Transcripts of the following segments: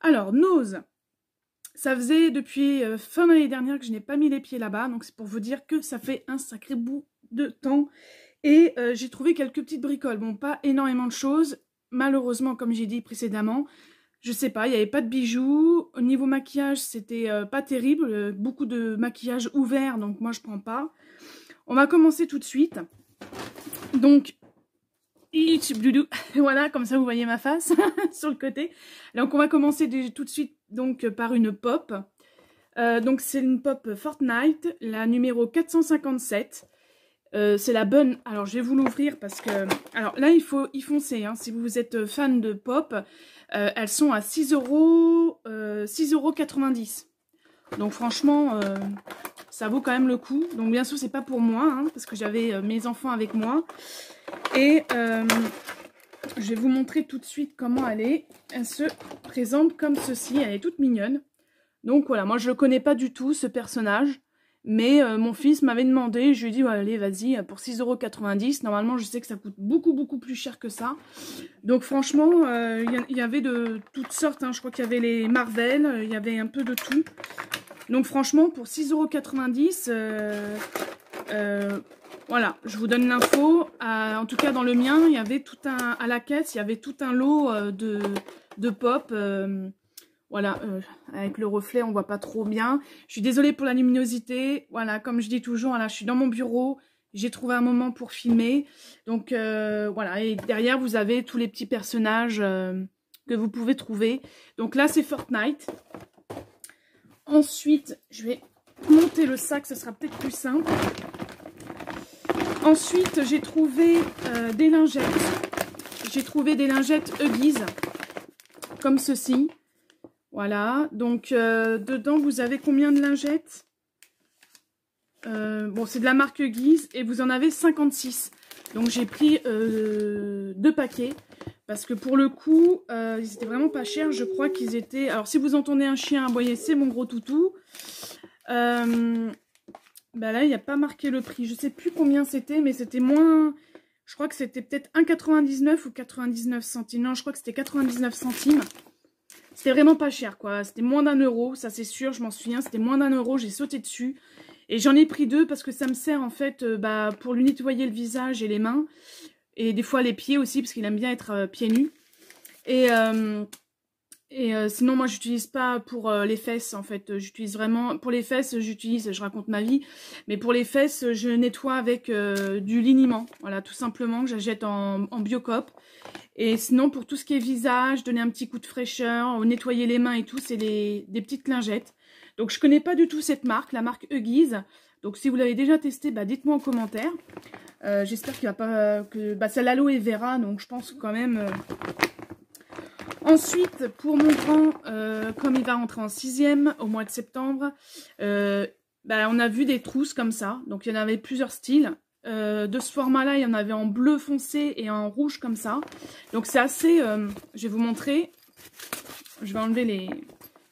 Alors, Nose, ça faisait depuis fin d'année dernière que je n'ai pas mis les pieds là-bas, donc c'est pour vous dire que ça fait un sacré bout de temps. Et j'ai trouvé quelques petites bricoles, bon pas énormément de choses, malheureusement comme j'ai dit précédemment, je sais pas, il n'y avait pas de bijoux, au niveau maquillage c'était pas terrible, beaucoup de maquillage ouvert, donc moi je prends pas. On va commencer tout de suite, donc... Voilà, comme ça vous voyez ma face sur le côté. Donc on va commencer tout de suite donc par une pop. Donc c'est une pop Fortnite, la numéro 457. C'est la bonne. Alors je vais vous l'ouvrir parce que... Alors là il faut y foncer, hein, si vous êtes fan de pop. Elles sont à 6,90 €. Donc franchement, ça vaut quand même le coup. Donc bien sûr c'est pas pour moi, hein, parce que j'avais mes enfants avec moi. Et je vais vous montrer tout de suite comment elle est. Elle se présente comme ceci, elle est toute mignonne. Donc voilà, moi je le connais pas du tout ce personnage. Mais mon fils m'avait demandé, je lui ai dit ouais, allez vas-y pour 6,90 €. Normalement je sais que ça coûte beaucoup plus cher que ça. Donc franchement il y avait de toutes sortes, hein. Je crois qu'il y avait les Marvel, il y avait un peu de tout. Donc franchement pour 6,90 €, voilà, je vous donne l'info. En tout cas, dans le mien, il y avait tout un... À la caisse, il y avait tout un lot de pop. Voilà, avec le reflet, on voit pas trop bien. Je suis désolée pour la luminosité. Voilà, comme je dis toujours, voilà, je suis dans mon bureau. J'ai trouvé un moment pour filmer. Donc, voilà. Et derrière, vous avez tous les petits personnages que vous pouvez trouver. Donc là, c'est Fortnite. Ensuite, je vais monter le sac. Ce sera peut-être plus simple. Ensuite, j'ai trouvé des lingettes. J'ai trouvé des lingettes Huggies, comme ceci. Voilà, donc dedans, vous avez combien de lingettes? Bon, c'est de la marque Huggies et vous en avez 56. Donc, j'ai pris 2 paquets parce que pour le coup, ils étaient vraiment pas chers. Je crois qu'ils étaient... Alors, si vous entendez un chien aboyer, c'est mon gros toutou. Bah là, il n'y a pas marqué le prix. Je sais plus combien c'était, mais c'était moins... Je crois que c'était peut-être 1,99 ou 99 centimes. Non, je crois que c'était 99 centimes. C'était vraiment pas cher, quoi. C'était moins d'1 €, ça c'est sûr, je m'en souviens. C'était moins d'1 €, j'ai sauté dessus. Et j'en ai pris 2 parce que ça me sert, en fait, pour lui nettoyer le visage et les mains. Et des fois les pieds aussi, parce qu'il aime bien être pieds nus. Et sinon, moi, j'utilise pas pour les fesses, en fait. J'utilise vraiment... Pour les fesses, j'utilise... Je raconte ma vie. Mais pour les fesses, je nettoie avec du liniment. Voilà, tout simplement, que j'achète en Biocop. Et sinon, pour tout ce qui est visage, donner un petit coup de fraîcheur, nettoyer les mains et tout, c'est des petites lingettes. Donc, je connais pas du tout cette marque, la marque Huggies. Donc, si vous l'avez déjà testé, bah, dites-moi en commentaire. J'espère qu'il va pas... Bah, c'est l'aloe vera, donc je pense quand même... Ensuite, pour mon grand, comme il va rentrer en 6e au mois de septembre, bah, on a vu des trousses comme ça. Donc, il y en avait plusieurs styles. De ce format-là, il y en avait en bleu foncé et en rouge comme ça. Donc, c'est assez... je vais vous montrer. Je vais enlever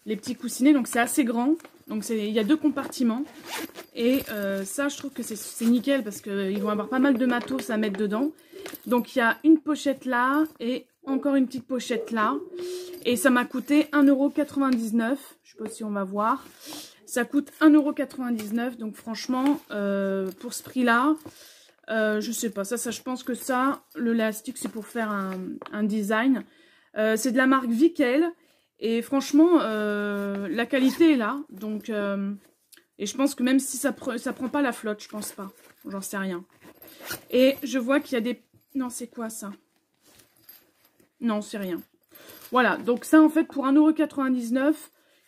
les petits coussinets. Donc, c'est assez grand. Donc, il y a 2 compartiments. Et ça, je trouve que c'est nickel parce qu'ils vont avoir pas mal de matos à mettre dedans. Donc, il y a une pochette là et... Encore une petite pochette là. Et ça m'a coûté 1,99 €. Je sais pas si on va voir. Ça coûte 1,99 €. Donc franchement, pour ce prix-là, je sais pas. Ça, je pense que ça, l'élastique, c'est pour faire un design. C'est de la marque Vickel. Et franchement, la qualité est là. Donc, et je pense que même si ça prend pas la flotte, je pense pas. J'en sais rien. Et je vois qu'il y a des... Non, c'est quoi ça? Non, c'est rien. Voilà, donc ça en fait pour 1,99 €,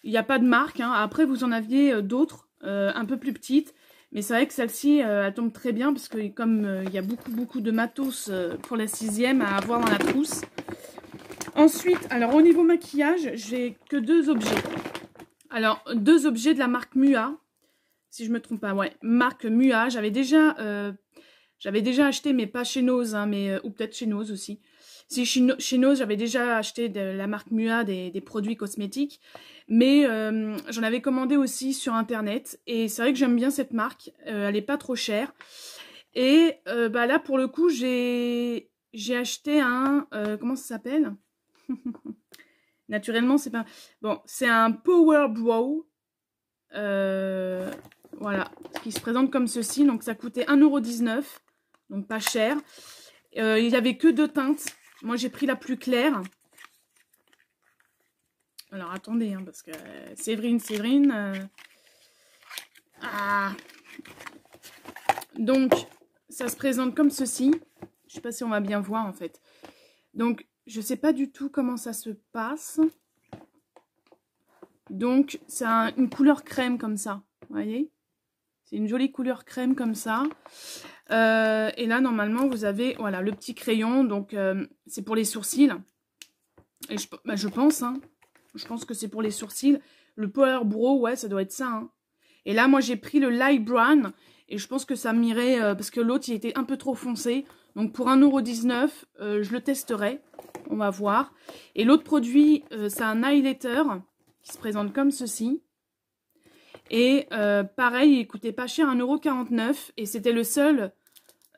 il n'y a pas de marque. Hein. Après vous en aviez d'autres, un peu plus petites. Mais c'est vrai que celle-ci, elle tombe très bien parce que comme il y a beaucoup de matos pour la 6e à avoir dans la trousse. Ensuite, alors au niveau maquillage, j'ai que 2 objets. Alors 2 objets de la marque Mua, si je me trompe pas, ouais, marque Mua. J'avais déjà acheté, mais pas chez Nose, hein, mais, ou peut-être chez Nose aussi. Si chez Nose, j'avais déjà acheté de la marque Mua des produits cosmétiques, mais j'en avais commandé aussi sur internet. Et c'est vrai que j'aime bien cette marque, elle est pas trop chère. Et bah là, pour le coup, j'ai acheté un... comment ça s'appelle? Naturellement, c'est pas... Bon, c'est un Power Brow. Voilà, qui se présente comme ceci. Donc, ça coûtait 1,19 €. Donc, pas cher. Il n'y avait que 2 teintes. Moi, j'ai pris la plus claire. Alors, attendez, hein, parce que Séverine... Ah. Donc, ça se présente comme ceci. Je sais pas si on va bien voir, en fait. Donc, je sais pas du tout comment ça se passe. Donc, c'est une couleur crème comme ça. Vous voyez? C'est une jolie couleur crème comme ça. Et là, normalement, vous avez voilà, le petit crayon. Donc, c'est pour les sourcils. Et je pense, hein. Je pense que c'est pour les sourcils. Le Power Brow, ouais, ça doit être ça. Hein. Et là, moi, j'ai pris le Light Brown. Et je pense que ça m'irait, parce que l'autre, il était un peu trop foncé. Donc, pour 1,19 €, je le testerai. On va voir. Et l'autre produit, c'est un highlighter qui se présente comme ceci. Et pareil, il coûtait pas cher, 1,49 €. Et c'était le seul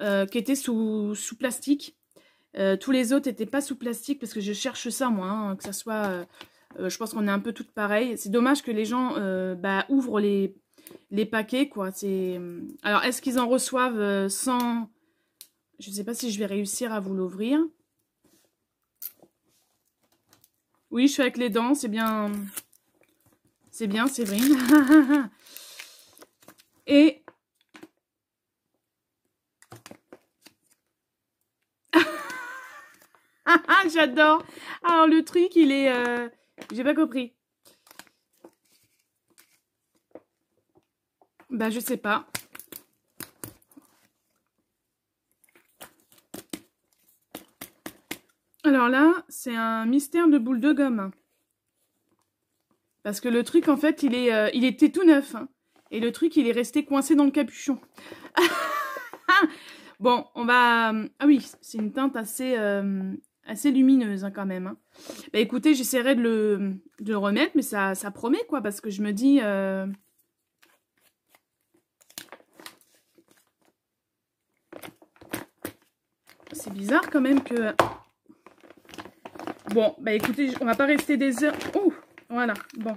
qui était sous plastique. Tous les autres n'étaient pas sous plastique parce que je cherche ça, moi, hein, que ça soit... je pense qu'on est un peu toutes pareilles. C'est dommage que les gens ouvrent les paquets, quoi. Alors, est-ce qu'ils en reçoivent sans... Je ne sais pas si je vais réussir à vous l'ouvrir. Oui, je suis avec les dents, c'est bien... C'est bien, Séverine. Et... J'adore. Alors, le truc, il est... J'ai pas compris. Bah, je sais pas. Alors là, c'est un mystère de boule de gomme. Parce que le truc, en fait, il était tout neuf. Hein. Et le truc, il est resté coincé dans le capuchon. Bon, on va... Ah oui, c'est une teinte assez lumineuse hein, quand même. Hein. Bah écoutez, j'essaierai de le remettre, mais ça promet quoi, parce que je me dis... C'est bizarre quand même que... Bon, bah écoutez, on va pas rester des heures... Oh, voilà, bon.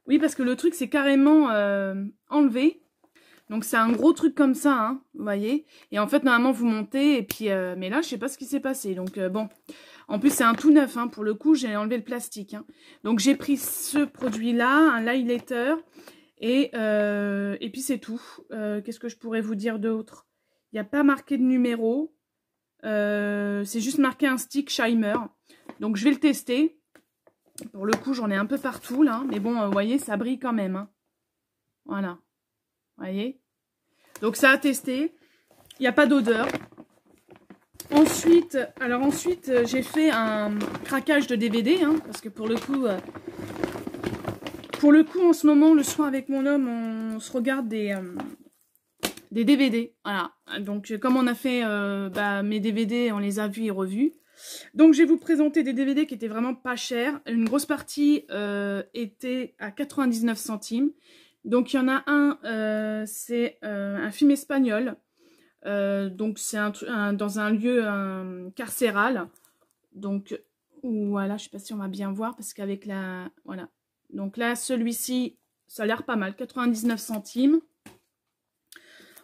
Oui, parce que le truc, c'est carrément enlevé. Donc, c'est un gros truc comme ça, hein, vous voyez. Et en fait, normalement, vous montez, et puis... mais là, je sais pas ce qui s'est passé. Donc, bon. En plus, c'est un tout neuf, hein. Pour le coup, j'ai enlevé le plastique. Hein. Donc, j'ai pris ce produit-là, un highlighter. Et puis, c'est tout. Qu'est-ce que je pourrais vous dire d'autre? Il n'y a pas marqué de numéro. C'est juste marqué un stick Shimer. Donc, je vais le tester. Pour le coup, j'en ai un peu partout, là. Mais bon, vous voyez, ça brille quand même. Hein. Voilà. Vous voyez? Donc, ça a testé. Il n'y a pas d'odeur. Ensuite, j'ai fait un craquage de DVD. Hein, parce que pour le coup, en ce moment, le soir avec mon homme, on se regarde des DVD. Voilà. Donc, comme on a fait mes DVD, on les a vus et revus. Donc, je vais vous présenter des DVD qui étaient vraiment pas chers. Une grosse partie était à 99 centimes. Donc, il y en a un, c'est un film espagnol. Donc, c'est dans un lieu carcéral. Donc, voilà, je sais pas si on va bien voir parce qu'avec la... Voilà. Donc là, celui-ci, ça a l'air pas mal. 99 centimes.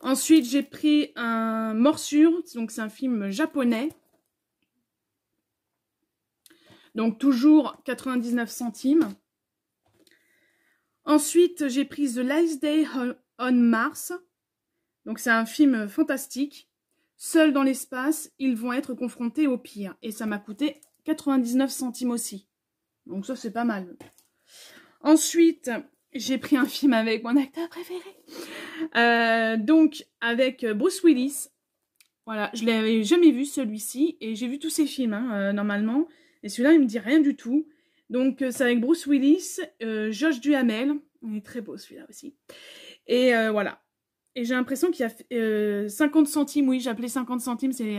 Ensuite, j'ai pris un Morsure. Donc, c'est un film japonais. Donc, toujours 99 centimes. Ensuite, j'ai pris The Last Day on Mars. Donc, c'est un film fantastique. Seuls dans l'espace, ils vont être confrontés au pire. Et ça m'a coûté 99 centimes aussi. Donc, ça, c'est pas mal. Ensuite, j'ai pris un film avec mon acteur préféré. Donc, avec Bruce Willis. Voilà, je l'avais jamais vu celui-ci. Et j'ai vu tous ses films, hein, normalement. Et celui-là, il me dit rien du tout. Donc, c'est avec Bruce Willis, Josh Duhamel. Il est très beau celui-là aussi. Et voilà. Et j'ai l'impression qu'il y a 50 centimes. Oui, j'appelais 50 centimes, c'est...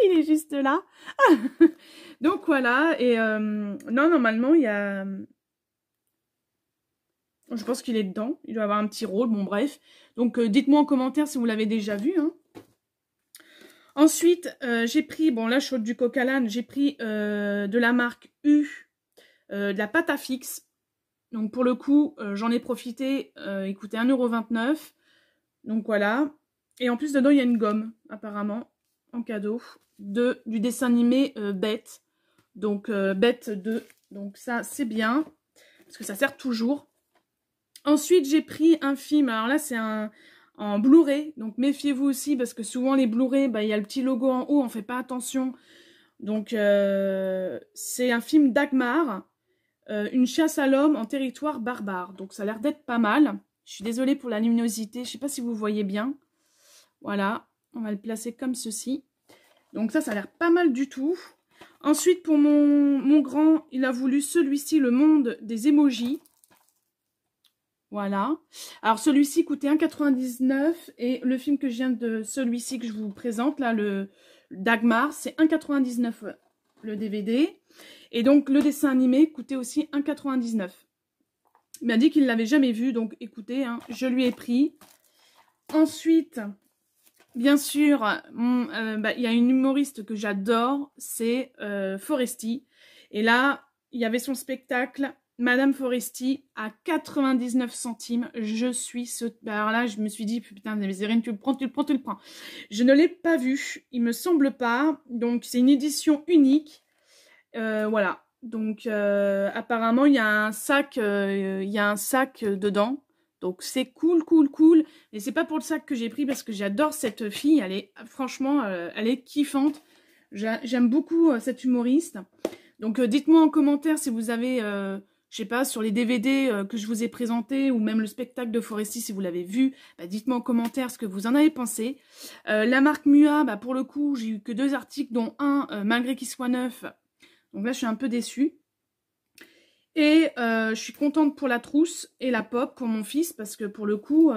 il est juste là. Donc, voilà. Et non, normalement, il y a... Je pense qu'il est dedans. Il doit avoir un petit rôle. Bon, bref. Donc, dites-moi en commentaire si vous l'avez déjà vu. Hein. Ensuite, j'ai pris, bon là, je suis du coq à l'âne, j'ai pris de la marque U, de la pâte à fixe. Donc pour le coup, j'en ai profité, il coûtait 1,29 €. Donc voilà. Et en plus, dedans, il y a une gomme, apparemment, en cadeau, du dessin animé Bête. Donc Bête 2. Donc ça, c'est bien, parce que ça sert toujours. Ensuite, j'ai pris un film. Alors là, c'est en Blu-ray. Donc méfiez-vous aussi, parce que souvent, les Blu-ray, bah, il y a le petit logo en haut, on fait pas attention. Donc c'est un film Dagmar. Une chasse à l'homme en territoire barbare. Donc ça a l'air d'être pas mal. Je suis désolée pour la luminosité. Je ne sais pas si vous voyez bien. Voilà. On va le placer comme ceci. Donc ça a l'air pas mal du tout. Ensuite, pour mon grand, il a voulu celui-ci, Le Monde des Emojis. Voilà. Alors celui-ci coûtait 1,99 € et le film que je viens de celui-ci que je vous présente, là, le Dagmar, c'est 1,99 € le DVD. Et donc, le dessin animé coûtait aussi 1,99 €. Il m'a dit qu'il ne l'avait jamais vu, donc écoutez, hein, je lui ai pris. Ensuite, bien sûr, il y a une humoriste que j'adore, c'est Foresti. Et là, il y avait son spectacle, Madame Foresti, à 99 centimes. Je suis alors là, je me suis dit, putain, Zérine, tu le prends, tu le prends, tu le prends. Je ne l'ai pas vu, il me semble pas. Donc, c'est une édition unique. Voilà, donc apparemment il y a un sac, dedans, donc c'est cool, cool, cool. Et c'est pas pour le sac que j'ai pris parce que j'adore cette fille, elle est franchement, elle est kiffante. J'aime beaucoup cette humoriste. Donc dites-moi en commentaire si vous avez, je sais pas, sur les DVD que je vous ai présentés ou même le spectacle de Foresti si vous l'avez vu, bah, dites-moi en commentaire ce que vous en avez pensé. La marque Mua, bah, pour le coup, j'ai eu que 2 articles, dont un, malgré qu'il soit neuf. Donc là, je suis un peu déçue. Et je suis contente pour la trousse et la pop pour mon fils. Parce que pour le coup,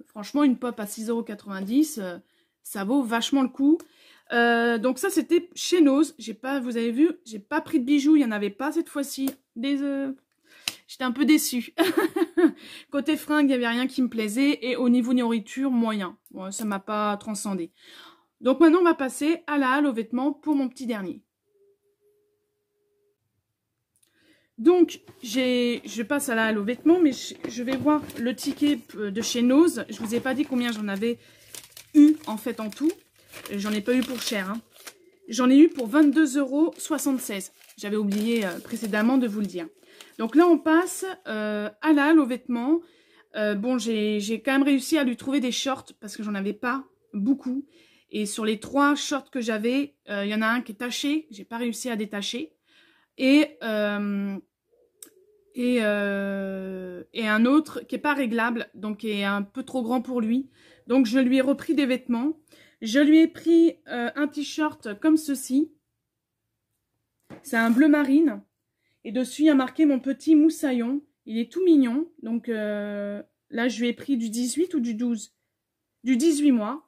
franchement, une pop à 6,90 €, ça vaut vachement le coup. Donc ça, c'était chez Nose. Vous avez vu, j'ai pas pris de bijoux. Il n'y en avait pas cette fois-ci. J'étais un peu déçue. Côté fringues, il n'y avait rien qui me plaisait. Et au niveau nourriture, moyen. Bon, ça m'a pas transcendé. Donc maintenant, on va passer à la halle aux vêtements pour mon petit dernier. Donc, je passe à la halle aux vêtements, mais je vais voir le ticket de chez Nose. Je vous ai pas dit combien j'en avais eu, en fait, en tout. J'en ai pas eu pour cher. Hein. J'en ai eu pour 22,76 €. J'avais oublié précédemment de vous le dire. Donc là, on passe à la halle aux vêtements. Bon, j'ai quand même réussi à lui trouver des shorts, parce que j'en avais pas beaucoup. Et sur les 3 shorts que j'avais, il y en a un qui est taché. J'ai pas réussi à détacher. Et un autre qui n'est pas réglable, donc qui est un peu trop grand pour lui. Donc je lui ai repris des vêtements. Je lui ai pris un t-shirt comme ceci. C'est un bleu marine. Et dessus, il y a marqué mon petit moussaillon. Il est tout mignon. Donc là, je lui ai pris du 18 ou du 12? Du 18 mois.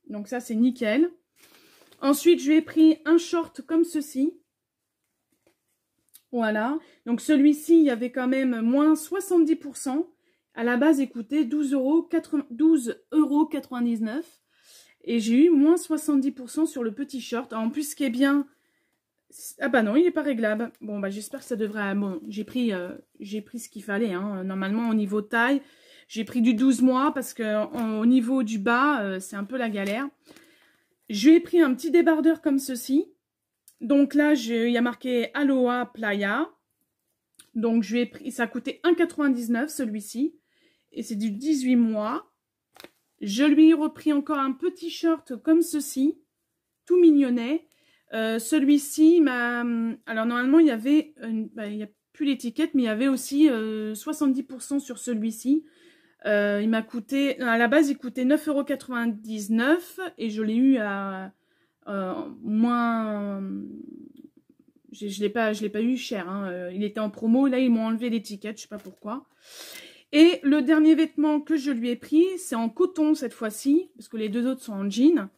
Donc ça, c'est nickel. Ensuite, je lui ai pris un short comme ceci. Voilà, donc celui-ci, il y avait quand même moins 70%. À la base, il coûtait 12,99 €. Et j'ai eu moins 70% sur le petit short. En plus, ce qui est bien... Ah bah non, il n'est pas réglable. Bon, bah j'espère que ça devrait... Bon, j'ai pris ce qu'il fallait. Hein. Normalement, au niveau taille, j'ai pris du 12 mois parce qu'au niveau du bas, c'est un peu la galère. Je lui ai pris un petit débardeur comme ceci. Donc là, il y a marqué Aloha Playa. Donc je lui ai pris, ça a coûté 1,99 € celui-ci. Et c'est du 18 mois. Je lui ai repris encore un petit short comme ceci. Tout mignonnet. Celui-ci m'a... Alors normalement, il y avait... il n'y a plus l'étiquette, mais il y avait aussi 70% sur celui-ci. Il m'a coûté... À la base, il coûtait 9,99 € et je l'ai eu à... moins, je l'ai pas eu cher, hein. Il était en promo, là ils m'ont enlevé l'étiquette, je sais pas pourquoi. Et le dernier vêtement que je lui ai pris, c'est en coton cette fois-ci, parce que les deux autres sont en jean.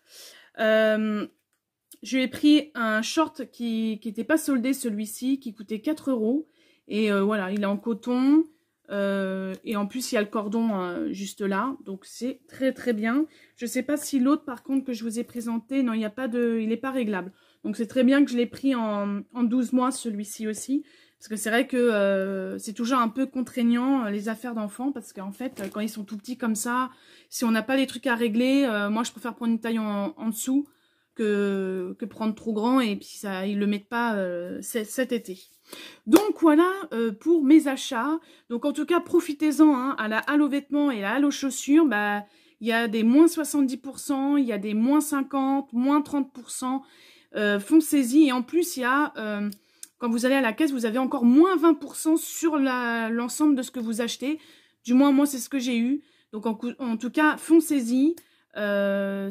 Je lui ai pris un short qui n'était pas soldé, celui-ci, qui coûtait 4 €. Et voilà, il est en coton. Et en plus, il y a le cordon juste là. Donc, c'est très, très bien. Je ne sais pas si l'autre, par contre, que je vous ai présenté, non, il n'est pas réglable. Donc, c'est très bien que je l'ai pris en 12 mois, celui-ci aussi. Parce que c'est vrai que c'est toujours un peu contraignant, les affaires d'enfants. Parce qu'en fait, quand ils sont tout petits comme ça, si on n'a pas les trucs à régler, moi, je préfère prendre une taille en dessous que prendre trop grand. Et puis, ça, ils ne le mettent pas cet été. Donc voilà pour mes achats. Donc en tout cas, profitez-en hein, à la halle aux vêtements et la halle aux chaussures. Bah, il y a des moins 70%, il y a des moins 50%, moins 30%. Foncez-y. Et en plus, il y a, quand vous allez à la caisse, vous avez encore moins 20% sur l'ensemble de ce que vous achetez. Du moins, moi, c'est ce que j'ai eu. Donc en tout cas, foncez-y.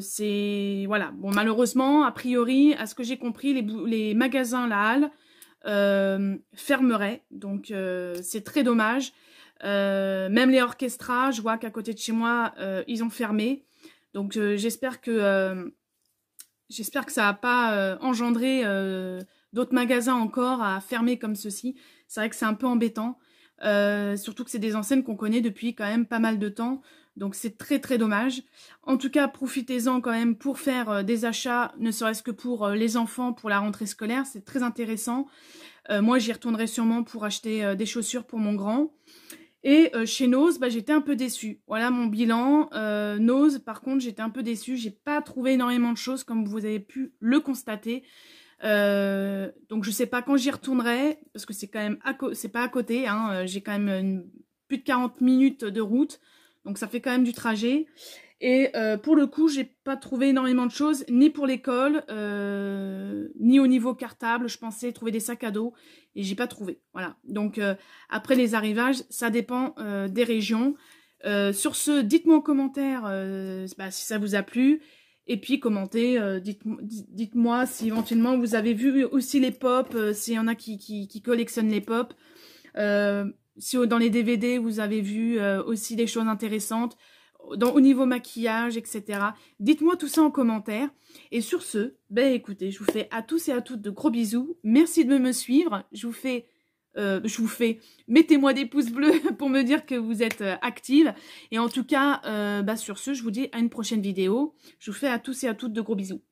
C'est voilà. Bon, malheureusement, a priori, à ce que j'ai compris, les magasins, la halle, fermerait, donc c'est très dommage. Même les orchestras, je vois qu'à côté de chez moi ils ont fermé, donc j'espère que ça n'a pas engendré d'autres magasins encore à fermer comme ceci. C'est vrai que c'est un peu embêtant, surtout que c'est des enseignes qu'on connaît depuis quand même pas mal de temps. Donc c'est très très dommage. En tout cas, profitez-en quand même pour faire des achats, ne serait-ce que pour les enfants, pour la rentrée scolaire. C'est très intéressant. Moi, j'y retournerai sûrement pour acheter des chaussures pour mon grand. Et chez Nose, bah, j'étais un peu déçue. Voilà mon bilan. Nose, par contre, j'étais un peu déçue. J'ai pas trouvé énormément de choses, comme vous avez pu le constater. Donc je sais pas quand j'y retournerai, parce que c'est quand même c'est pas à côté. Hein. J'ai quand même plus de 40 minutes de route. Donc ça fait quand même du trajet. Et pour le coup, j'ai pas trouvé énormément de choses, ni pour l'école, ni au niveau cartable. Je pensais trouver des sacs à dos et j'ai pas trouvé. Voilà. Donc après les arrivages, ça dépend des régions. Sur ce, dites-moi en commentaire bah, si ça vous a plu. Et puis commentez, dites-moi si éventuellement vous avez vu aussi les pop, s'il y en a qui collectionnent les pop. Si dans les DVD, vous avez vu aussi des choses intéressantes, au niveau maquillage, etc. Dites-moi tout ça en commentaire. Et sur ce, ben écoutez, je vous fais à tous et à toutes de gros bisous. Merci de me suivre. Je vous fais, mettez-moi des pouces bleus pour me dire que vous êtes active. Et en tout cas, bah sur ce, je vous dis à une prochaine vidéo. Je vous fais à tous et à toutes de gros bisous.